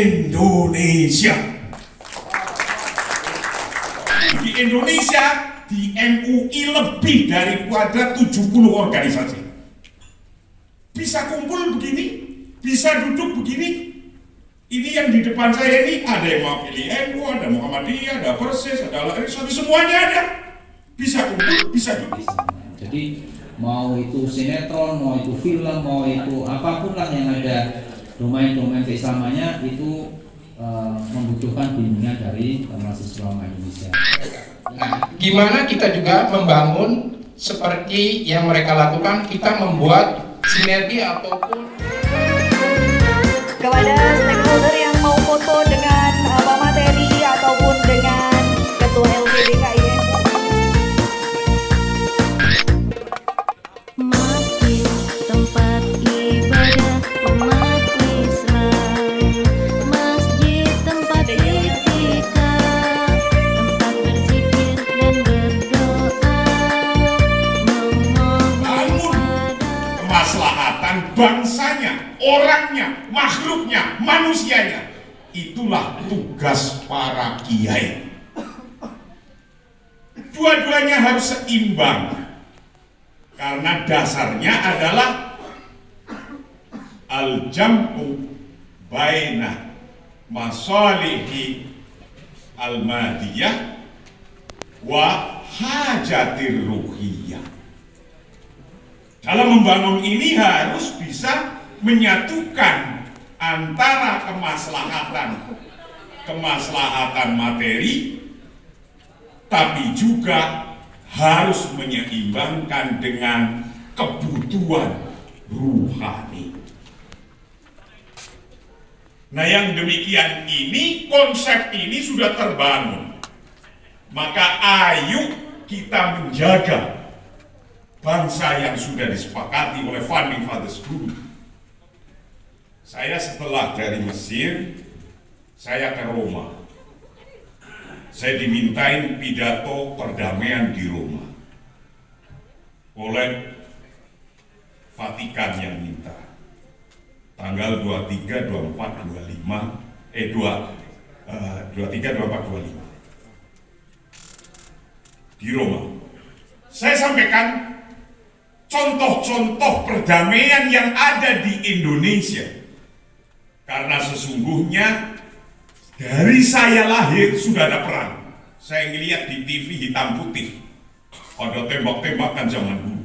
Indonesia. Di Indonesia, di MUI lebih daripada 70 organisasi. Bisa kumpul begini, bisa duduk begini. Ini yang di depan saya ini ada yang mau pilih NU, ada Muhammadiyah, ada Persis, ada Al-Ikhlas, semuanya ada. Bisa kumpul, bisa duduk. Jadi mau itu sinetron, mau itu film, mau itu apapun lah yang ada domain-domain keislamannya itu membutuhkan bimbingan dari mahasiswa ulama Indonesia. Nah, gimana kita juga membangun seperti yang mereka lakukan, kita membuat sinergi ataupun kepada stakeholder yang mau foto dengan Pak Materi ataupun dengan Ketua LPDKI. Masjid tempat ibadah umat Islam, masjid tempat iktikaf, tempat berzikir dan berdoa, memohon Kemaslahatan bangsanya, orangnya, makhluknya, manusianya, itulah tugas para kiai. Dua-duanya harus seimbang karena dasarnya adalah al-jam'u baina masalihi al-madiyah wa hajatir ruhiyah. Dalam membangun ini harus bisa menyatukan antara kemaslahatan materi, tapi juga harus menyeimbangkan dengan kebutuhan ruhani. Nah, yang demikian ini, konsep ini sudah terbangun. Maka ayo kita menjaga bangsa yang sudah disepakati oleh founding fathers dulu. Saya setelah dari Mesir, saya ke Roma. Saya dimintain pidato perdamaian di Roma oleh Vatikan yang minta. Tanggal 23, 24, 25, 23, 24, 25 di Roma. Saya sampaikan contoh-contoh perdamaian yang ada di Indonesia. Karena sesungguhnya dari saya lahir sudah ada perang. Saya ngelihat di TV hitam putih, ada tembak-tembakan zaman dulu.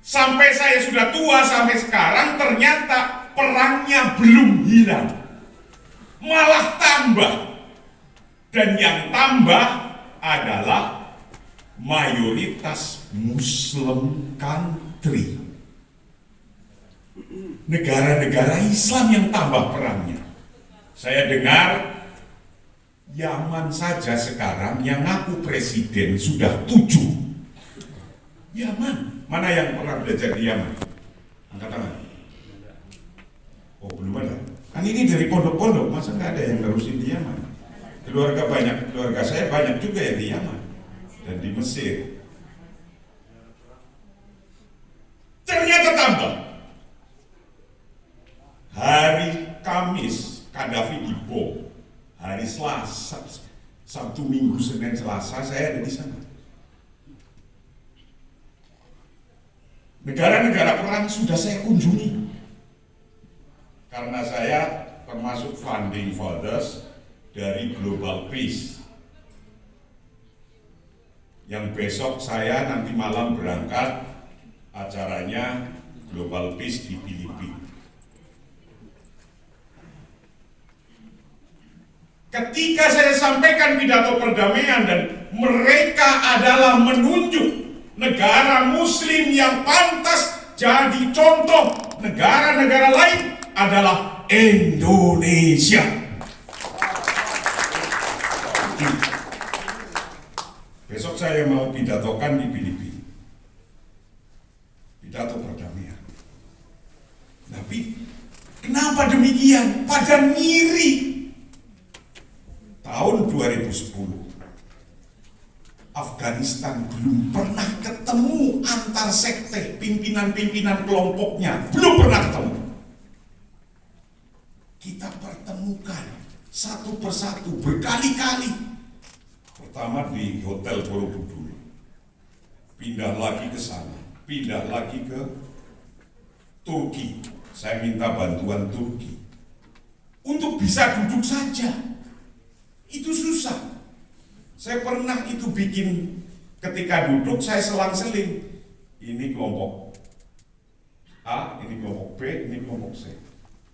Sampai saya sudah tua sampai sekarang ternyata perangnya belum hilang, malah tambah. Dan yang tambah adalah mayoritas Muslim country. Negara-negara Islam yang tambah perangnya. Saya dengar Yaman saja sekarang yang ngaku presiden sudah 7. Yaman, mana yang pernah belajar di Yaman? Angkat tangan. Oh, belum ada. Kan ini dari pondok-pondok, masa nggak ada yang nerusin di Yaman? Keluarga saya banyak juga yang di Yaman dan di Mesir. Ternyata tambah. Hari Kamis Qaddafi dibom. Hari Selasa, Sabtu, Minggu, Senin, Selasa saya ada di sana. Negara-negara perang sudah saya kunjungi. Karena saya termasuk founding fathers dari Global Peace. Yang besok saya nanti malam berangkat acaranya Global Peace di Filipina. Ketika saya sampaikan pidato perdamaian dan mereka adalah menunjuk negara muslim yang pantas jadi contoh negara-negara lain adalah Indonesia. Besok saya mau pidatokan di Filipina. Pidato perdamaian. Tapi kenapa demikian? Pada ngiri. Tahun 2010 Afghanistan belum pernah ketemu antar sekte, pimpinan-pimpinan kelompoknya belum pernah ketemu. Kita bertemu temukan satu persatu berkali-kali. Pertama di Hotel Borobudur, pindah lagi ke sana, pindah lagi ke Turki. Saya minta bantuan Turki untuk bisa duduk saja. Itu susah. Saya pernah itu bikin, ketika duduk saya selang-seling. Ini kelompok A, ini kelompok B, ini kelompok C.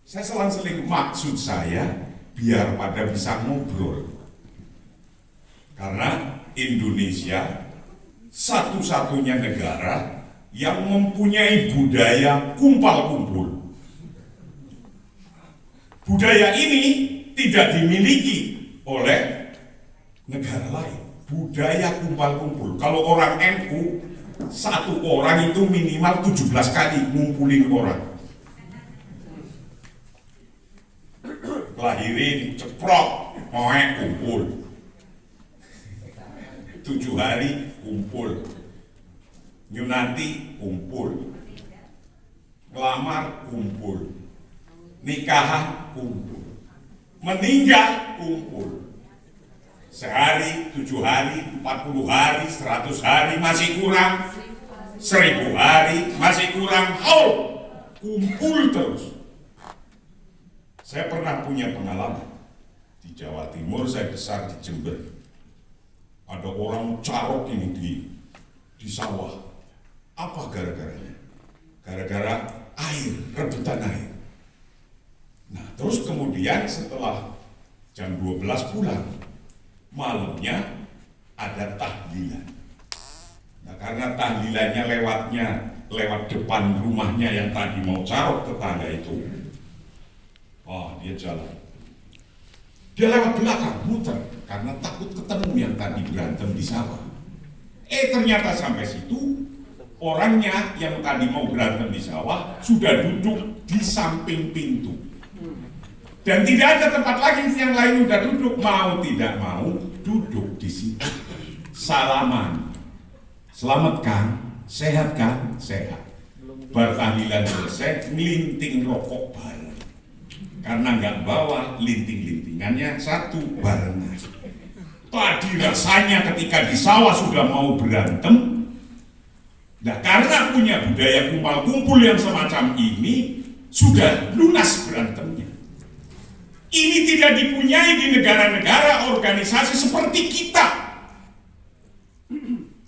Saya selang-seling, maksud saya biar pada bisa ngobrol. Karena Indonesia satu-satunya negara yang mempunyai budaya kumpal-kumpul. Budaya ini tidak dimiliki oleh negara lain. Budaya kumpal-kumpul. Kalau orang NU, satu orang itu minimal 17 kali ngumpulin orang. Lahirin, ceprok, moek, kumpul. 7 hari kumpul. Nyunati kumpul. Ngelamar kumpul. Nikahan kumpul. Meninggal kumpul. Sehari, 7 hari, 40 hari, 100 hari masih kurang, 1000 hari masih kurang, kumpul terus. Saya pernah punya pengalaman di Jawa Timur, saya besar di Jember. Ada orang carok ini di sawah. Apa gara-garanya? Gara-gara air, rebutan air. Nah, terus kemudian setelah jam 12 pulang, malamnya ada tahlilan. Nah, karena tahlilannya lewat depan rumahnya yang tadi mau carok tetangga itu, dia jalan. Dia lewat belakang, muter, karena takut ketemu yang tadi berantem di sawah. Ternyata sampai situ, orangnya yang tadi mau berantem di sawah sudah duduk di samping pintu. Dan tidak ada tempat lagi, yang lain udah duduk, mau tidak mau duduk di situ. Salaman, selamat Kang, sehat Kang, sehat. Bertahlilan selesai, ngelinting rokok bareng. Karena nggak bawa linting-lintingannya satu barengan. Tadi rasanya ketika di sawah sudah mau berantem. Nah, karena punya budaya kumpul-kumpul yang semacam ini, sudah lunas berantemnya. Ini tidak dipunyai di negara-negara organisasi seperti kita.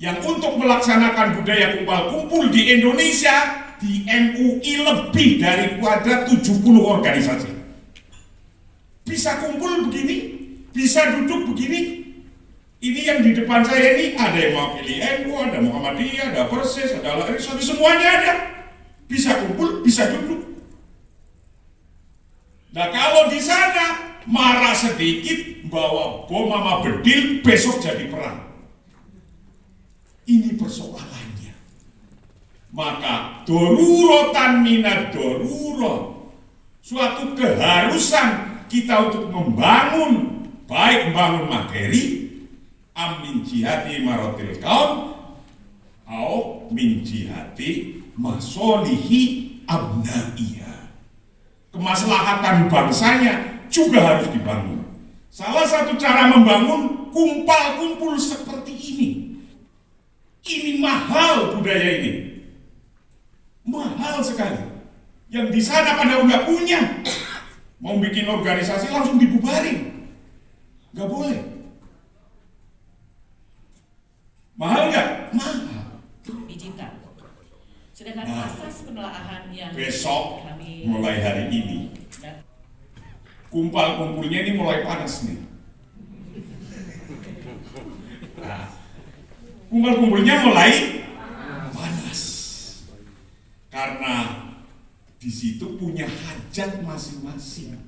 Yang untuk melaksanakan budaya kumpul-kumpul di Indonesia, di MUI lebih daripada 70 organisasi. Bisa kumpul begini, bisa duduk begini. Ini yang di depan saya ini, ada yang mewakili NU, ada Muhammadiyah, ada Persis, ada Al-Irsad, semuanya ada. Bisa kumpul, bisa duduk. Nah, kalau di sana marah sedikit, bawa bom sama bedil, besok jadi perang. Ini persoalannya. Maka dorurotan minad dorurot, suatu keharusan kita untuk membangun, baik membangun materi, min jihati marotil kaum, atau min jihati masolihi abnaiyah. Kemaslahatan bangsanya juga harus dibangun. Salah satu cara membangun kumpul-kumpul seperti ini. Ini mahal budaya ini. Mahal sekali. Yang di sana pada nggak punya. Mau bikin organisasi langsung dibubarin. Nggak boleh. Mahal nggak? Mahal. Digital. Sedangkan asas penelaahan yang besok kami mulai hari ini, kumpul-kumpulnya ini mulai panas nih. Nah, kumpul-kumpulnya mulai panas karena di situ punya hajat masing-masing.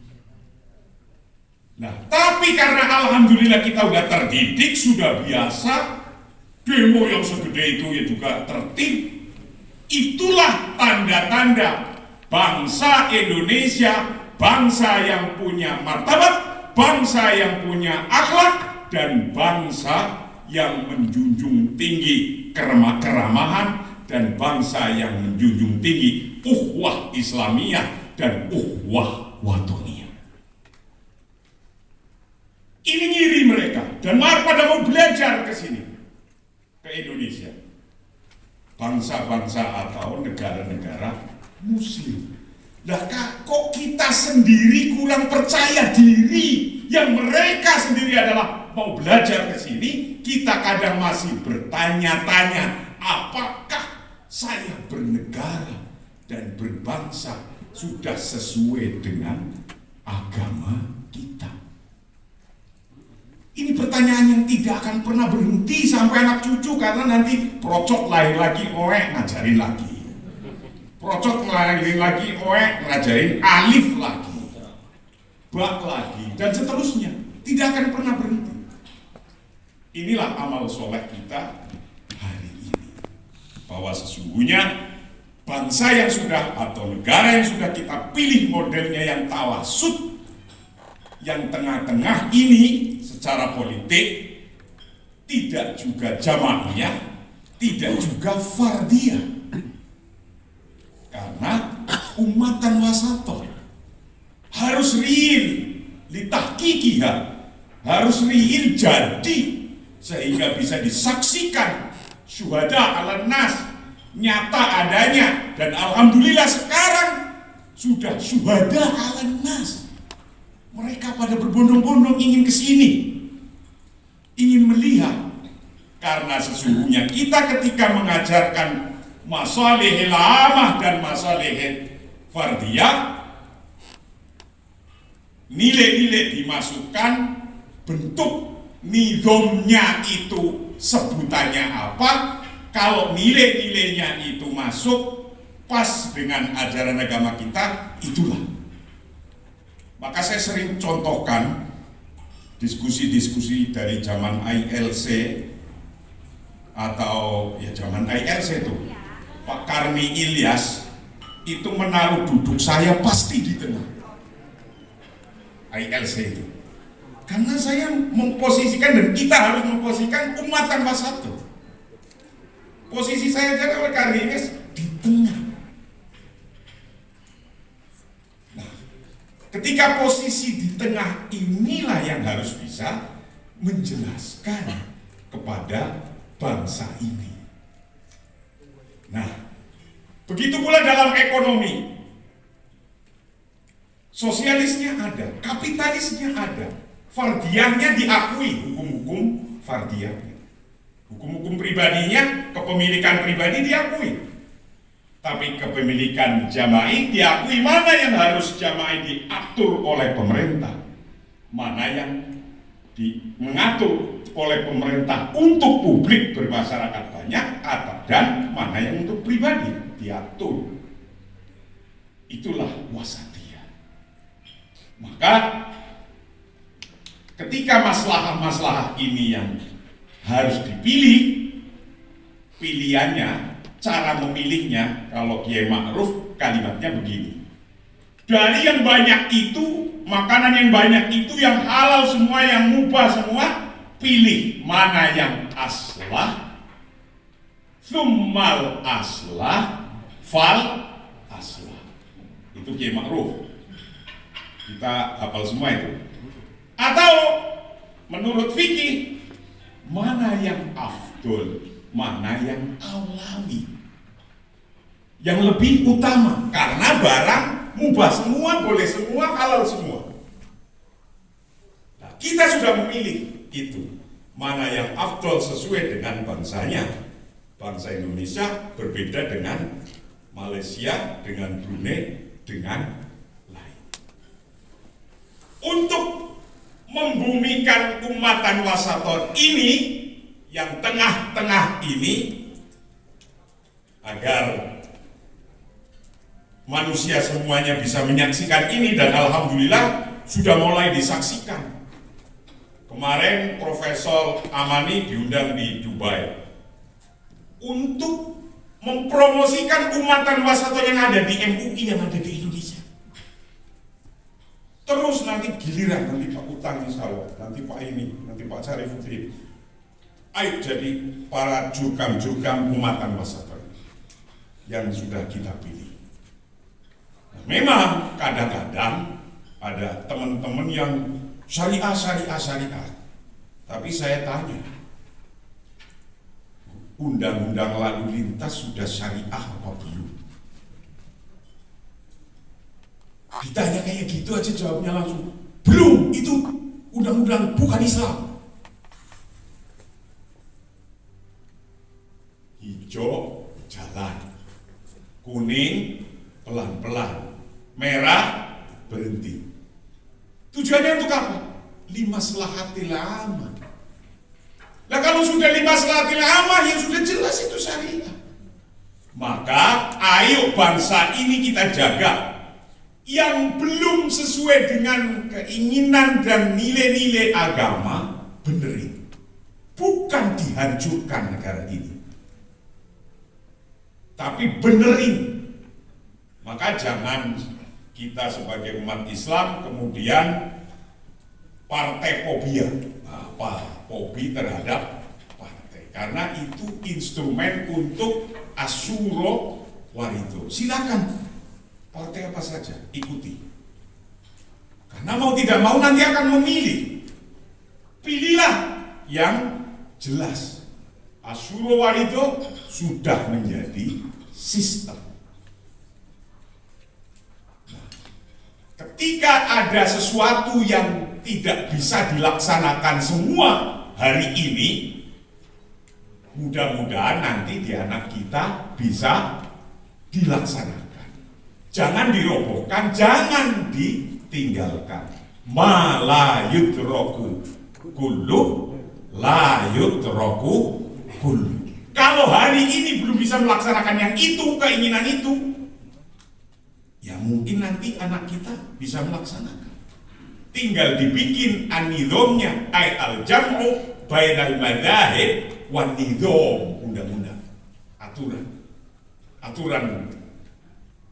Nah, tapi karena alhamdulillah kita udah terdidik, sudah biasa, demo yang segede itu ya juga tertib. Itulah tanda-tanda bangsa Indonesia, bangsa yang punya martabat, bangsa yang punya akhlak, dan bangsa yang menjunjung tinggi keramahan, dan bangsa yang menjunjung tinggi ukhuwah Islamiyah dan ukhuwah watoniyah. dan pada mau belajar ke sini, ke Indonesia. Bangsa-bangsa atau negara-negara Muslim. Lah kok kita sendiri kurang percaya diri, yang mereka sendiri adalah mau belajar ke sini, kita kadang masih bertanya-tanya, apakah saya bernegara dan berbangsa sudah sesuai dengan agama kita? Ini pertanyaan yang tidak akan pernah berhenti sampai anak cucu, karena nanti procot lain lagi, ngajarin lagi. Procot lain lagi, ngajarin alif lagi, bak lagi, dan seterusnya. Tidak akan pernah berhenti. Inilah amal soleh kita hari ini. Bahwa sesungguhnya bangsa yang sudah atau negara yang sudah kita pilih modelnya yang tawasud, yang tengah-tengah ini secara politik, tidak juga jamaahnya, tidak juga fardiyah. Karena umatan wasatoh harus real, litahqiqiha, harus real jadi, sehingga bisa disaksikan syuhada ala nas, nyata adanya, dan alhamdulillah sekarang sudah syuhada ala nas. Mereka pada berbondong-bondong ingin ke sini, ingin melihat, karena sesungguhnya kita ketika mengajarkan masalihil amah dan masalihil fardiyah, nilai-nilai dimasukkan, bentuk nizamnya itu sebutannya apa, kalau nilai-nilainya itu masuk pas dengan ajaran agama kita, itulah. Maka saya sering contohkan diskusi-diskusi dari zaman ILC atau ya zaman ILC itu, Pak Karni Ilyas itu menaruh duduk saya pasti di tengah ILC itu, karena saya memposisikan dan kita harus memposisikan umatan wasatoh. Posisi saya jadi oleh Karni Ilyas di tengah. Ketika posisi di tengah inilah yang harus bisa menjelaskan kepada bangsa ini. Nah, begitu pula dalam ekonomi. Sosialisnya ada, kapitalisnya ada, fardiyahnya diakui, hukum-hukum fardiyahnya. Hukum-hukum pribadinya, kepemilikan pribadi diakui. Tapi kepemilikan jama'i diakui, mana yang harus jama'i diatur oleh pemerintah, mana yang mengatur oleh pemerintah untuk publik bermasyarakat banyak, dan mana yang untuk pribadi diatur. Itulah wasatiyah. Maka ketika masalah-masalah ini yang harus dipilih, pilihannya, cara memilihnya, kalau Kiai Ma'ruf kalimatnya begini: dari yang banyak itu, makanan yang banyak itu, yang halal semua, yang mubah semua, pilih mana yang aslah, tsummal aslah, fal aslah. Itu Kiai Ma'ruf, kita hafal semua itu. Atau menurut fikih, mana yang afdol, mana yang aulawi, yang lebih utama, karena barang mubah semua, boleh semua, halal semua. Nah, kita sudah memilih itu, mana yang afdol sesuai dengan bangsanya. Bangsa Indonesia berbeda dengan Malaysia, dengan Brunei, dengan lain. Untuk membumikan umatan wasaton ini, yang tengah-tengah ini, agar manusia semuanya bisa menyaksikan ini, dan alhamdulillah sudah mulai disaksikan. Kemarin Profesor Amani diundang di Dubai untuk mempromosikan umatan wasaton yang ada di MUI, yang ada di Indonesia. Terus nanti giliran, nanti Pak Utang insya Allah, nanti Pak ini, nanti Pak Syarifuddin, ayo jadi para jurkam-jurkam umatan wasaton yang sudah kita pilih. Nah, memang kadang-kadang ada teman-teman yang syariah. Tapi saya tanya, undang-undang lalu lintas sudah syariah apa belum? Ditanya kayak gitu aja jawabnya langsung, belum, itu undang-undang bukan Islam. Hijau jalan, kuning pelan-pelan, merah berhenti. Tujuannya untuk apa? Lima selahatil aman. Nah kalau sudah lima selahatil aman, ya sudah jelas itu syariah. Maka ayo bangsa ini kita jaga. Yang belum sesuai dengan keinginan dan nilai-nilai agama, benerin. Bukan dihancurkan negara ini, tapi benerin. Maka jangan kita sebagai umat Islam kemudian partai fobia, fobi terhadap partai, karena itu instrumen untuk asyuro warido. Silakan partai apa saja ikuti, karena mau tidak mau nanti akan memilih. Pilihlah yang jelas. Asyuro warido sudah menjadi sistem. Ketika ada sesuatu yang tidak bisa dilaksanakan semua hari ini, mudah-mudahan nanti di anak kita bisa dilaksanakan. Jangan dirobohkan, jangan ditinggalkan. Ma la yudraku kullu la yudraku kullu. Kalau hari ini belum bisa melaksanakan yang itu, keinginan itu, ya mungkin nanti anak kita bisa melaksanakan. Tinggal dibikin an-nidhamnya, ay al-jam'u bainal madzahib wan nidham, undang-undang, aturan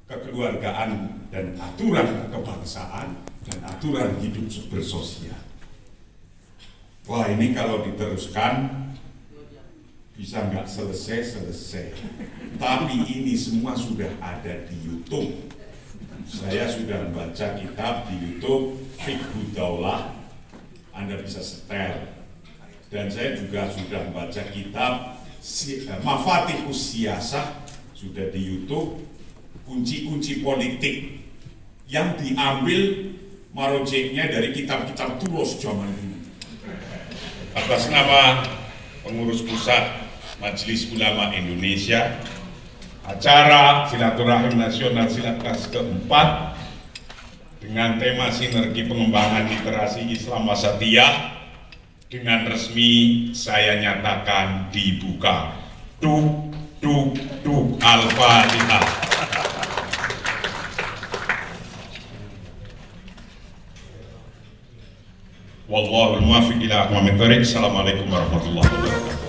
kekeluargaan dan aturan kebangsaan dan aturan hidup bersosial. Wah, ini kalau diteruskan bisa nggak selesai. Tapi ini semua sudah ada di YouTube. Saya sudah membaca kitab di YouTube Fiqhud Daulah, Anda bisa setel. Dan saya juga sudah membaca kitab Mafatihus Siyasah, sudah di YouTube, kunci-kunci politik yang diambil marojeknya dari kitab-kitab tulos zaman dulu. Atas nama pengurus pusat Majelis Ulama Indonesia, acara Silaturahim Nasional Silatnas keempat dengan tema sinergi pengembangan literasi Islam Wasatiyah dengan resmi saya nyatakan dibuka. Duk Al-Fatihah. Wallahul muwaffiq ila aqwamit thoriq. Assalamualaikum warahmatullahi wabarakatuh.